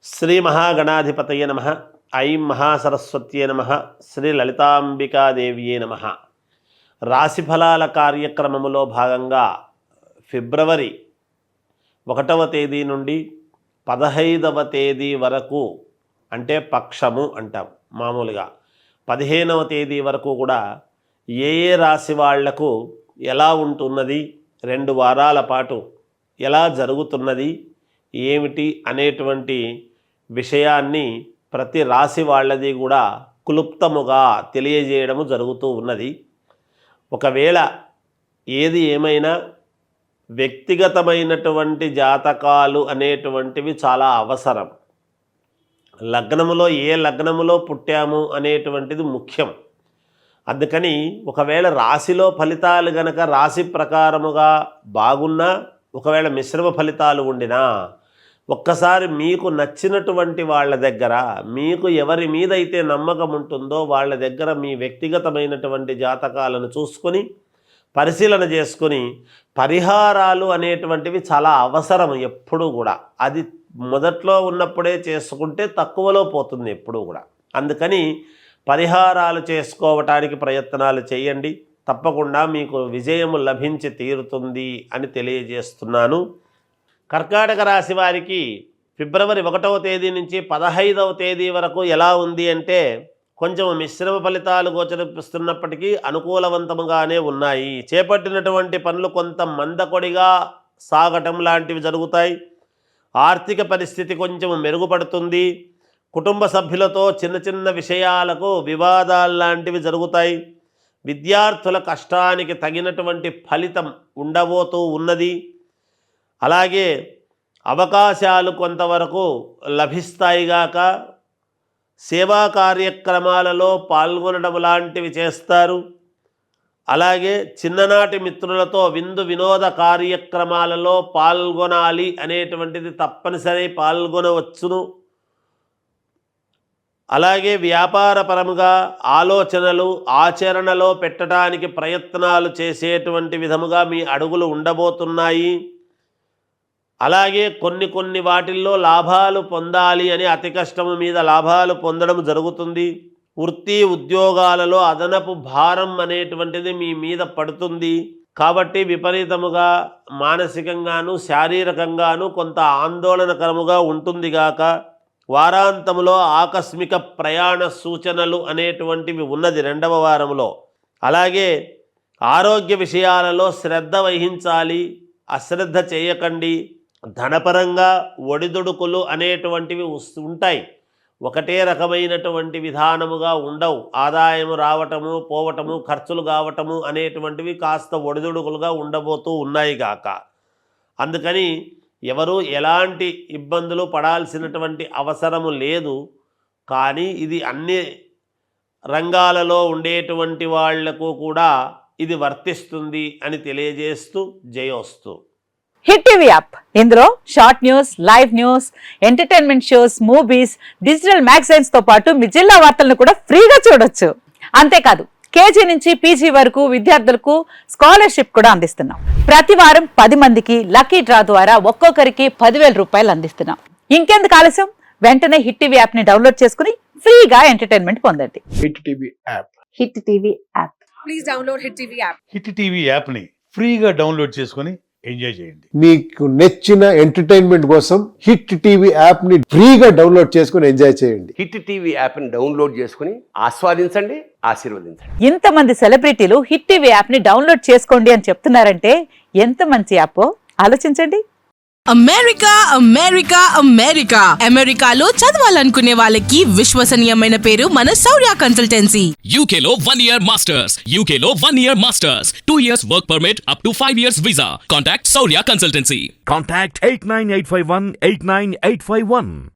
శ్రీ మహాగణాధిపతయ నమః. ఐం మహాసరస్వత్యే నమః. శ్రీ లలితాంబికాదేవియే నమః. రాశిఫలాల కార్యక్రమములో భాగంగా ఫిబ్రవరి 1వ తేదీ నుండి 15వ తేదీ వరకు, అంటే పక్షము అంటాం మామూలుగా, 15వ తేదీ వరకు కూడా ఏ రాశి వాళ్లకు ఎలా ఉంటున్నది, 2 వారాల పాటు ఎలా జరుగుతున్నది ఏమిటి అనేటువంటి విషయాన్ని ప్రతి రాశి వాళ్ళది కూడా క్లుప్తముగా తెలియజేయడము జరుగుతూ ఉన్నది. ఒకవేళ ఏది ఏమైనా వ్యక్తిగతమైనటువంటి జాతకాలు అనేటువంటివి చాలా అవసరం. లగ్నములో ఏ లగ్నములో పుట్టాము అనేటువంటిది ముఖ్యం. అందుకని ఒకవేళ రాశిలో ఫలితాలు గనక రాశి ప్రకారముగా బాగున్నా, ఒకవేళ మిశ్రమ ఫలితాలు ఉండినా, ఒక్కసారి మీకు నచ్చినటువంటి వాళ్ళ దగ్గర, మీకు ఎవరి మీద అయితే నమ్మకం ఉంటుందో వాళ్ళ దగ్గర మీ వ్యక్తిగతమైనటువంటి జాతకాలను చూసుకొని పరిశీలన చేసుకొని పరిహారాలు అనేటువంటివి చాలా అవసరం ఎప్పుడూ కూడా. అది మొదట్లో ఉన్నప్పుడే చేసుకుంటే తక్కువలో పోతుంది ఎప్పుడూ కూడా. అందుకని పరిహారాలు చేసుకోవటానికి ప్రయత్నాలు చేయండి. తప్పకుండా మీకు విజయము లభించి తీరుతుంది అని తెలియజేస్తున్నాను. కర్కాటక రాశి వారికి ఫిబ్రవరి 1వ తేదీ నుంచి 15వ తేదీ వరకు ఎలా ఉంది అంటే, కొంచెం మిశ్రమ ఫలితాలు గోచరిస్తున్నప్పటికీ అనుకూలవంతముగానే ఉన్నాయి. చేపట్టినటువంటి పనులు కొంత మందకొడిగా సాగటం లాంటివి జరుగుతాయి. ఆర్థిక పరిస్థితి కొంచెం మెరుగుపడుతుంది. కుటుంబ సభ్యులతో చిన్న చిన్న విషయాలకు వివాదాలు లాంటివి జరుగుతాయి. విద్యార్థుల కష్టానికి తగినటువంటి ఫలితం ఉండబోతూ ఉన్నది. అలాగే అవకాశాలు కొంతవరకు లభిస్తాయిగాక, సేవా కార్యక్రమాలలో పాల్గొనడం లాంటివి చేస్తారు. అలాగే చిన్ననాటి మిత్రులతో విందు వినోద కార్యక్రమాలలో పాల్గొనాలి అనేటువంటిది తప్పనిసరి పాల్గొనవచ్చును. అలాగే వ్యాపారపరముగా ఆలోచనలు ఆచరణలో పెట్టడానికి ప్రయత్నాలు చేసేటువంటి విధముగా మీ అడుగులు ఉండబోతున్నాయి. అలాగే కొన్ని వాటిల్లో లాభాలు పొందాలి అని అతి కష్టము మీద లాభాలు పొందడం జరుగుతుంది. వృత్తి ఉద్యోగాలలో అదనపు భారం అనేటువంటిది మీ మీద పడుతుంది. కాబట్టి విపరీతముగా మానసికంగాను శారీరకంగాను కొంత ఆందోళనకరముగా ఉంటుంది గాక, వారాంతములో ఆకస్మిక ప్రయాణ సూచనలు అనేటువంటివి ఉన్నది 2వ వారములో. అలాగే ఆరోగ్య విషయాలలో శ్రద్ధ వహించాలి, అశ్రద్ధ చేయకండి. ధనపరంగా ఒడిదుడుకులు అనేటువంటివి ఉంటాయి. ఒకటే రకమైనటువంటి విధానముగా ఉండవు. ఆదాయము రావటము పోవటము, ఖర్చులు కావటము అనేటువంటివి కాస్త ఒడిదుడుకులుగా ఉండబోతూ ఉన్నాయి గాక. అందుకని ఎవరు ఎలాంటి ఇబ్బందులు పడాల్సినటువంటి అవసరము లేదు. కానీ ఇది అన్ని రంగాలలో ఉండేటువంటి వాళ్లకు కూడా ఇది వర్తిస్తుంది అని తెలియజేస్తూ జయోస్తు. హిట్ టీవీ యాప్, ఇందులో short news, live news, entertainment shows, movies, digital magazines తో పాటు మీ జిల్లా వార్తలను కూడా ఫ్రీగా చూడొచ్చు. అంతేకాదు కేజీ నుంచి పీజీ వరకు విద్యార్థులకు స్కాలర్షిప్ కూడా అందిస్తున్నాం. ప్రతి వారం 10 మందికి లక్కీ డ్రా ద్వారా ఒక్కొక్కరికి 10,000 రూపాయలు అందిస్తున్నాం. ఇంకెందుకు ఆలస్యం, వెంటనే హిట్ టీవీ యాప్ ని డౌన్లోడ్ చేసుకుని ఫ్రీగా ఎంటర్టైన్మెంట్ పొందండి. Hit TV app. Hit TV app. Please download hit TV app. Hit TV app ని ఫ్రీగా డౌన్లోడ్ చేసుకుని ఎంజాయ్ చేయండి. మీకు నచ్చిన ఎంటర్టైన్మెంట్ కోసం హిట్ టీవీ యాప్ ని ఫ్రీగా డౌన్లోడ్ చేసుకుని ఎంజాయ్ చేయండి. హిట్ టీవీ యాప్ ని డౌన్లోడ్ చేసుకుని ఆస్వాదించండి, ఆశీర్వదించండి. ఇంతమంది సెలబ్రిటీలు హిట్ టీవీ యాప్ ని డౌన్లోడ్ చేసుకోండి అని చెప్తున్నారంటే ఎంత మంచి యాప్ ఆలోచించండి. అమెరికా అమెరికా అమెరికా అమెరికాలో చదవాలనుకునే వాళ్ళకి విశ్వసనీయమైన పేరు మన శౌర్య కన్సల్టెన్సీ. UK లో 1 year masters. UK లో 1 year masters. 2 years work permit up to 5 years visa. Contact Saurya Consultancy. Contact 89851 89851.